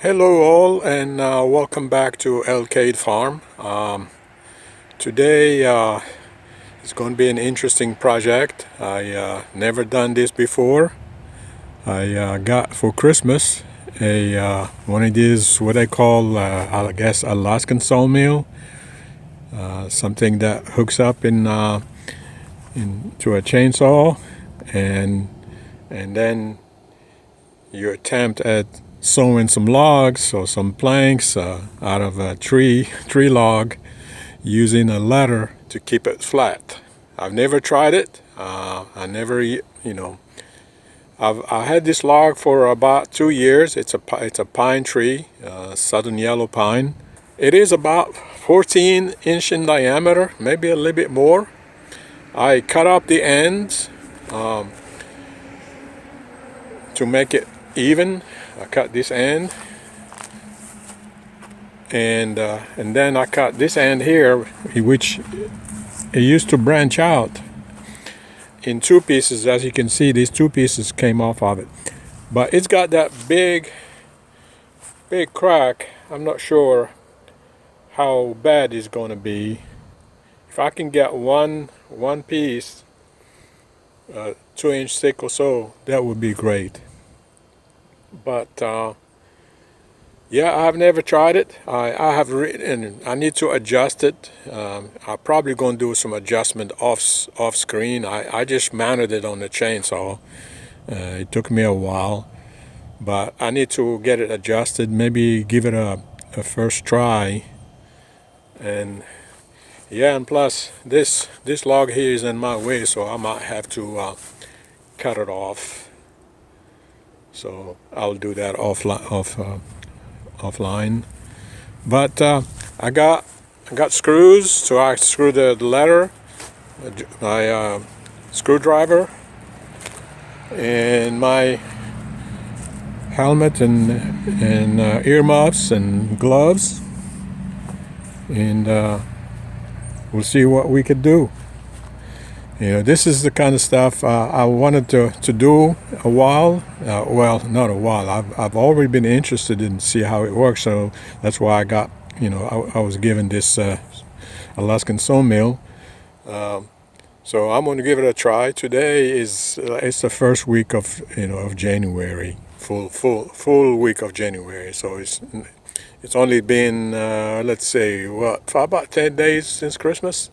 Hello all, and welcome back to Elcade Farm. Today it's going to be an interesting project. I never done this before. I got for Christmas a one of these what I call I guess Alaskan sawmill, something that hooks up into a chainsaw, and then you attempt at sewing some logs or some planks out of a tree log using a ladder to keep it flat. I've never tried it. I never, I had this log for about 2 years. It's a pine tree, southern yellow pine. It is about 14 inch in diameter, maybe a little bit more. I cut off the ends to make it even. I cut this end, and then I cut this end here, which it used to branch out in two pieces. As you can see, these two pieces came off of it, but it's got that big crack. I'm not sure how bad it's going to be. If I can get one piece 2-inch thick or so, that would be great. But yeah, I've never tried it. I have written. I need to adjust it. I'm probably going to do some adjustment off screen. I just mounted it on the chainsaw. It took me a while, but I need to get it adjusted. Maybe give it a first try. And yeah, and plus this log here is in my way, so I might have to cut it off. So I'll do that offline. But I got screws, so I screw the ladder, my screwdriver, and my helmet and earmuffs and gloves, and we'll see what we could do. This is the kind of stuff I wanted to do a while. Well, not a while. I've already been interested in see how it works. So that's why I got, I was given this Alaskan sawmill. So I'm going to give it a try. Today is it's the first week of January, full week of January. So it's only been let's say for about 10 days since Christmas.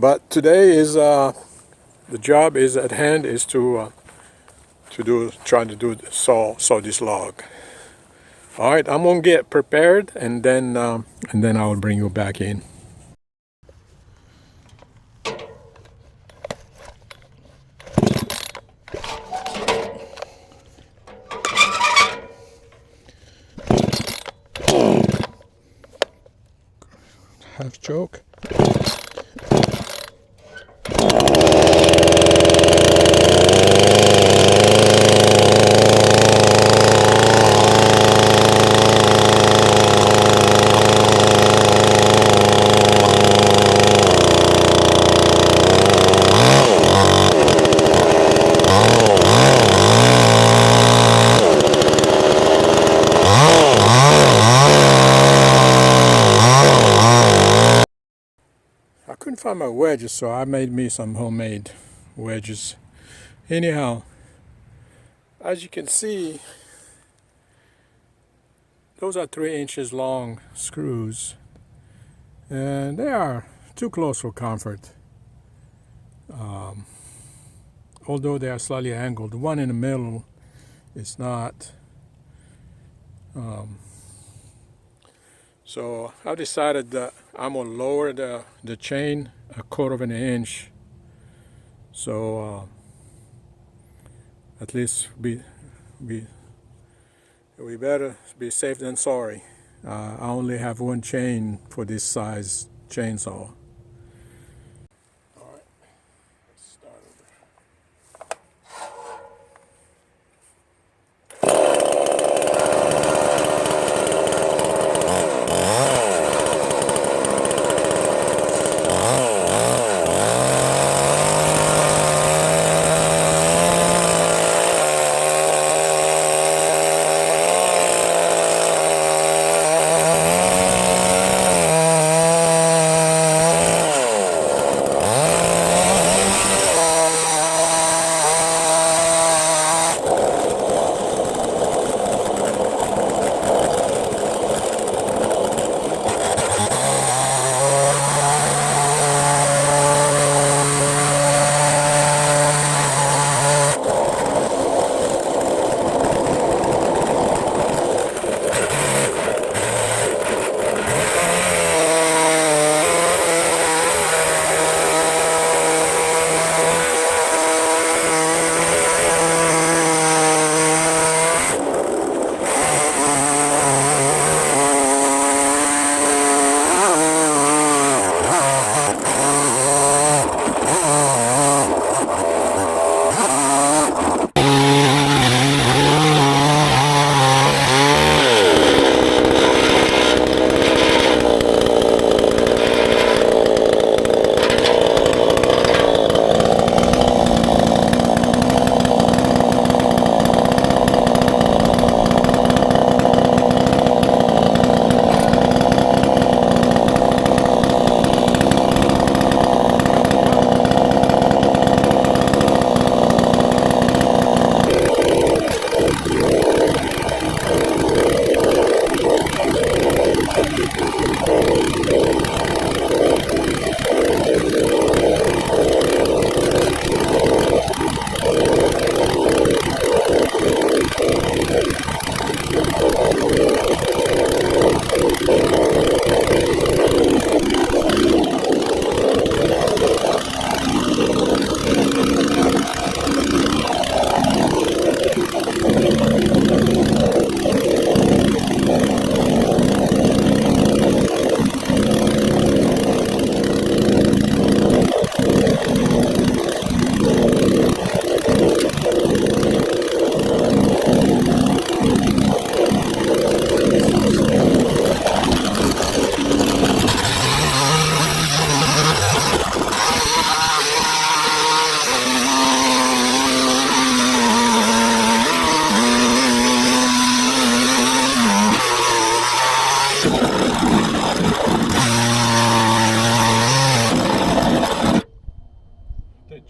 But today is the job is at hand is to try to saw this log. All right, I'm gonna get prepared, and then I will bring you back in. Half choke. I couldn't find my wedges, so I made me some homemade wedges. Anyhow, as you can see, those are 3 inches long screws, and they are too close for comfort. Although they are slightly angled, the one in the middle is not. So I decided that I'm gonna lower the chain 1/4 of an inch, so at least we better be safe than sorry. I only have one chain for this size chainsaw. All right, let's start over.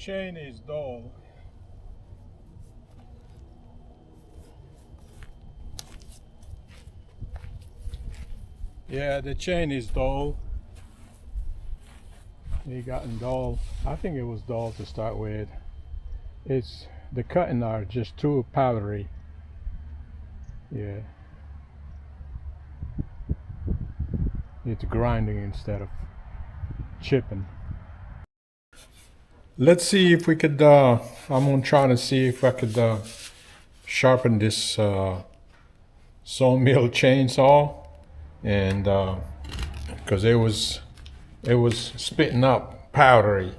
chain is dull. Yeah, the chain is dull. It gotten dull. I think it was dull to start with. It's the cutting are just too powdery. Yeah. It's grinding instead of chipping. Let's see if we could, I'm gonna try to see if I could sharpen this sawmill chainsaw, and because it was spitting up powdery.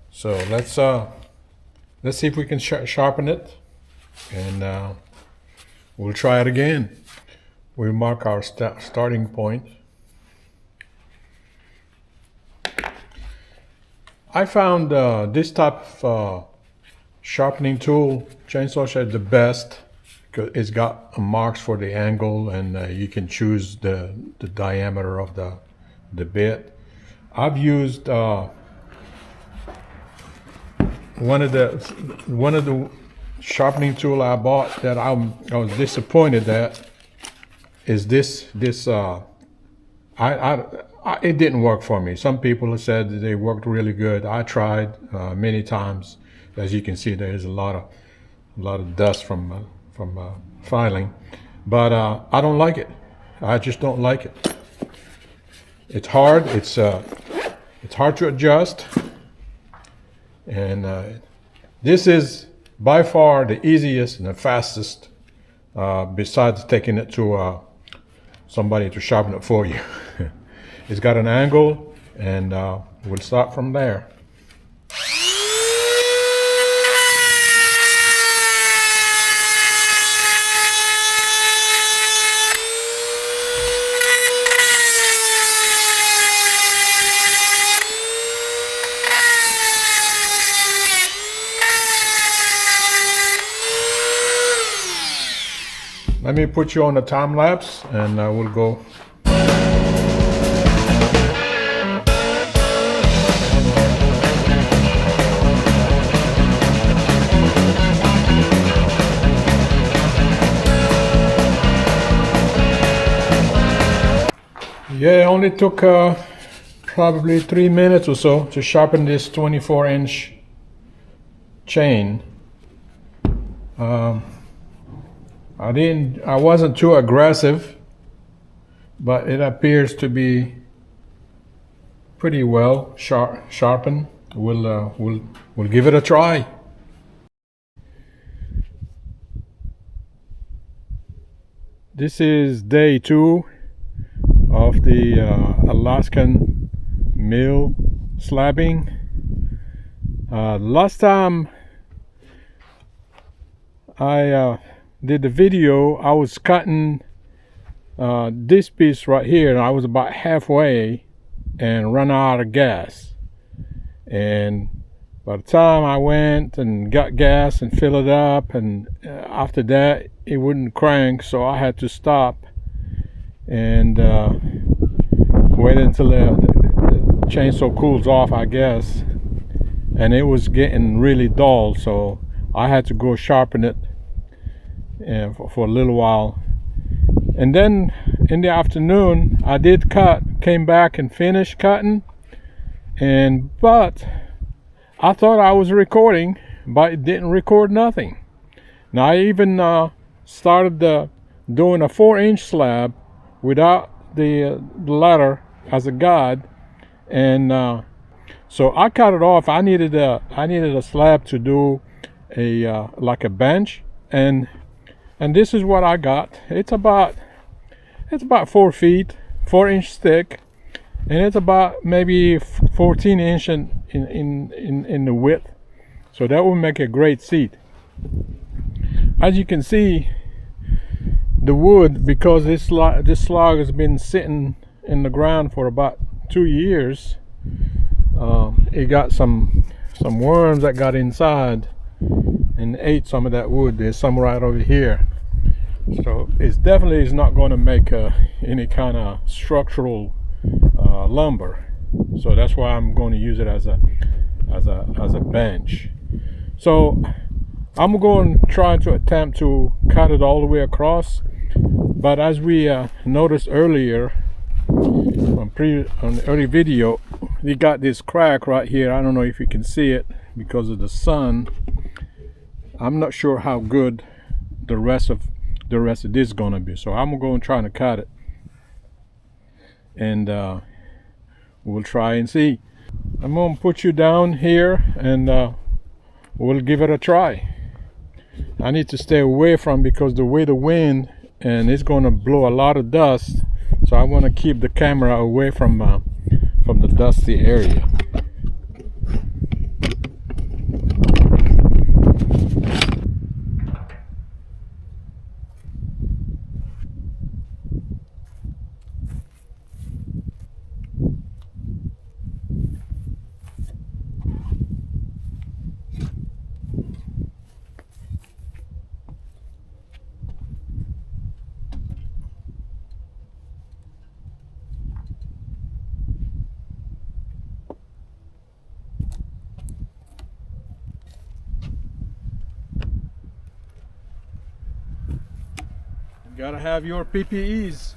So let's see if we can sharpen it, and we'll try it again. We'll mark our starting point. I found this type of sharpening tool, chainsaw shed, the best. It's got marks for the angle, and you can choose the diameter of the bit. I've used one of the sharpening tool I bought that I was disappointed at is this it didn't work for me. Some people have said that they worked really good. I tried many times. As you can see, there's a lot of dust from filing, but I don't like it. I just don't like it. It's hard. It's hard to adjust, and this is by far the easiest and the fastest. Besides taking it to somebody to sharpen it for you. It's got an angle, and we'll start from there. Let me put you on a time lapse, and we'll go. Yeah, it only took probably 3 minutes or so to sharpen this 24-inch chain. I wasn't too aggressive, but it appears to be pretty well sharpened. We'll give it a try. This is day 2 of the Alaskan mill slabbing. Last time I did the video, I was cutting this piece right here, and I was about halfway and run out of gas. And by the time I went and got gas and filled it up, and after that it wouldn't crank, so I had to stop and wait until the chainsaw cools off, I guess. And it was getting really dull, so I had to go sharpen it for a little while. And then in the afternoon I did cut, came back and finished cutting, but I thought I was recording, but it didn't record nothing. Now I even started doing a 4-inch slab without the ladder as a guide, and so I cut it off. I needed a slab to do like a bench, and this is what I got. It's about 4 feet, 4-inch thick, and it's about maybe 14 inch in the width. So that will make a great seat. As you can see, the wood, because this log has been sitting in the ground for about 2 years, it got some worms that got inside and ate some of that wood. There's some right over here. So it's definitely is not going to make any kind of structural lumber. So that's why I'm going to use it as as a bench. So I'm going to try to attempt to cut it all the way across, but as we noticed earlier on the early video, we got this crack right here. I don't know if you can see it because of the sun. I'm not sure how good the rest of this is gonna be, so I'm going to try to cut it, and we'll try and see. I'm gonna put you down here, and we'll give it a try. I need to stay away from, because the way the wind, and it's gonna blow a lot of dust, so I want to keep the camera away from the dusty area. Gotta have your PPEs.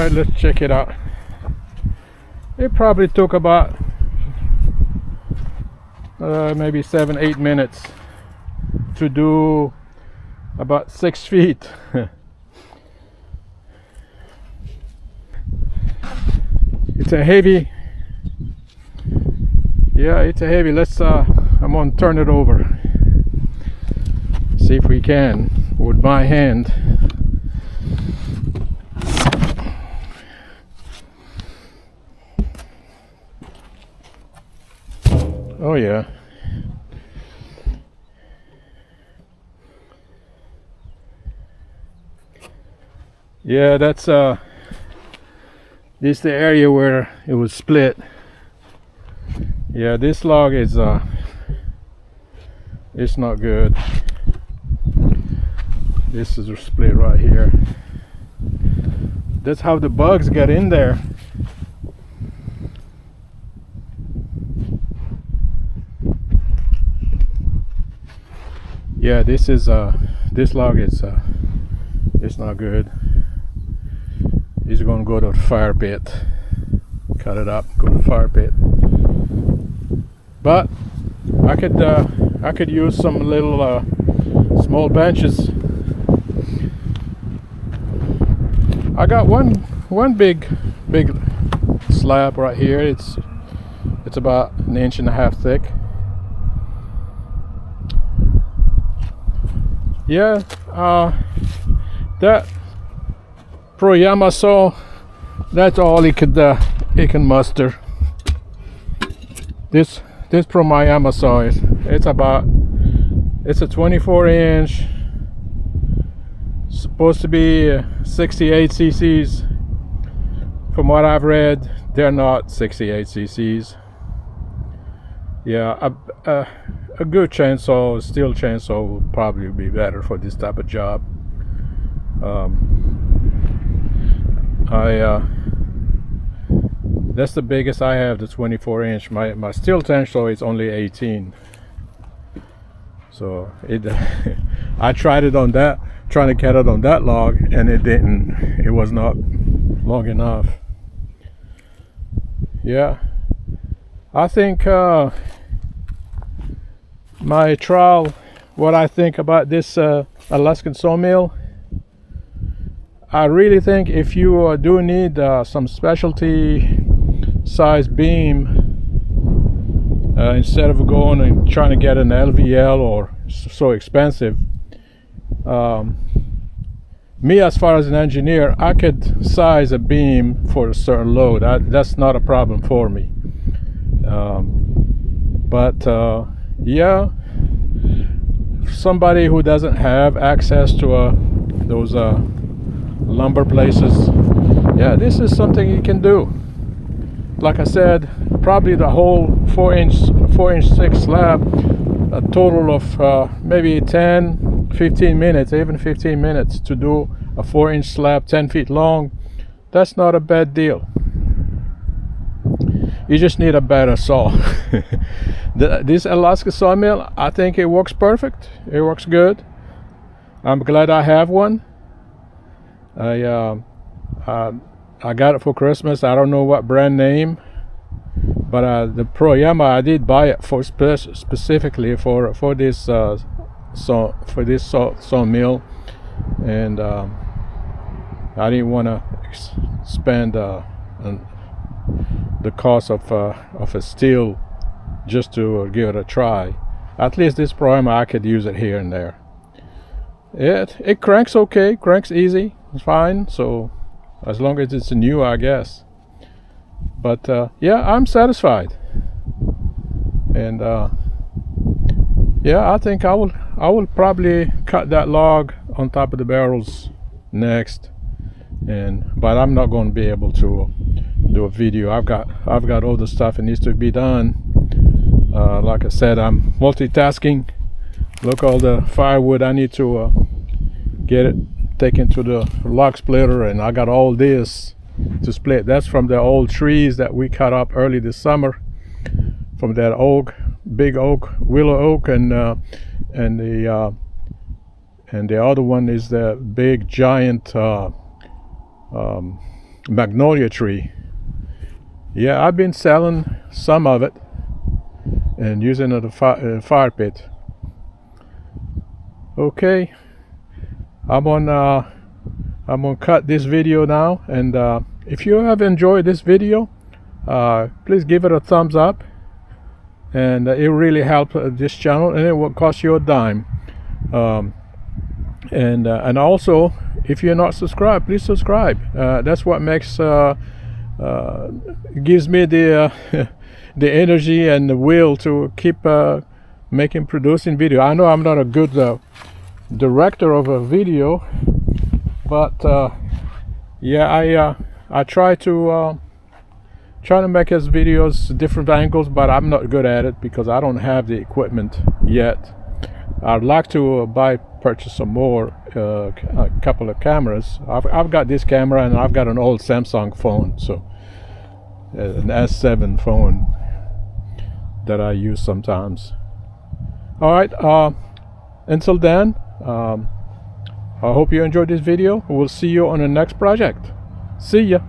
Let's check it out. It probably took about maybe 7-8 minutes to do about 6 feet. It's a heavy, yeah, it's a heavy. Let's I'm gonna turn it over, see if we can with my hand. Oh yeah. Yeah, that's this is the area where it was split. Yeah, this log is it's not good. This is a split right here. That's how the bugs get in there. Yeah, this is this log is it's not good. He's gonna go to the fire pit, cut it up, go to the fire pit. But I could use some little small benches. I got one big slab right here. It's about 1.5 inches thick. Yeah, that Proyama saw That's all he can muster. This Proyama saw it's a 24-inch, supposed to be 68 cc's. From what I've read, they're not 68 cc's. Yeah, a good chainsaw, steel chainsaw, will probably be better for this type of job. That's the biggest I have, the 24-inch. My steel chainsaw is only 18. So I tried it on that, trying to get it on that log, and it was not long enough. Yeah, I think my trial, what I think about this Alaskan sawmill, I really think if you do need some specialty size beam, instead of going and trying to get an LVL or so expensive, me, as far as an engineer, I could size a beam for a certain load. That's not a problem for me. Yeah, somebody who doesn't have access to those lumber places, yeah, this is something you can do. Like I said, probably the whole 4-inch thick slab, a total of maybe 15 minutes, even 15 minutes to do a 4-inch slab 10 feet long. That's not a bad deal. You just need a better saw. This Alaska sawmill, I think it works perfect. It works good. I'm glad I have one. I got it for Christmas. I don't know what brand name, but the Proyama, I did buy it for specifically for this sawmill, and I didn't want to spend the cost of a steel just to give it a try. At least this Proyama, I could use it here and there. It cranks okay, cranks easy, it's fine. So as long as it's new, I guess. But yeah, I'm satisfied, and yeah, I think I will probably cut that log on top of the barrels next, but I'm not going to be able to do a video. I've got other stuff that needs to be done. Like I said, I'm multitasking. Look, all the firewood I need to get it taken to the log splitter, and I got all this to split. That's from the old trees that we cut up early this summer, from that big oak, willow oak, and the other one is the big giant magnolia tree. Yeah, I've been selling some of it and using it as a fire pit. Okay, I'm gonna cut this video now, and if you have enjoyed this video, please give it a thumbs up, and it really helps this channel, and it will cost you a dime. And also, if you're not subscribed, please subscribe. That's what gives me the the energy and the will to keep producing video. I know I'm not a good director of a video, but yeah, I try to make his videos different angles, but I'm not good at it because I don't have the equipment yet. I'd like to purchase some more, a couple of cameras. I've got this camera, and I've got an old Samsung phone, so an S7 phone that I use sometimes. All right, until then, I hope you enjoyed this video. We'll see you on the next project. See ya.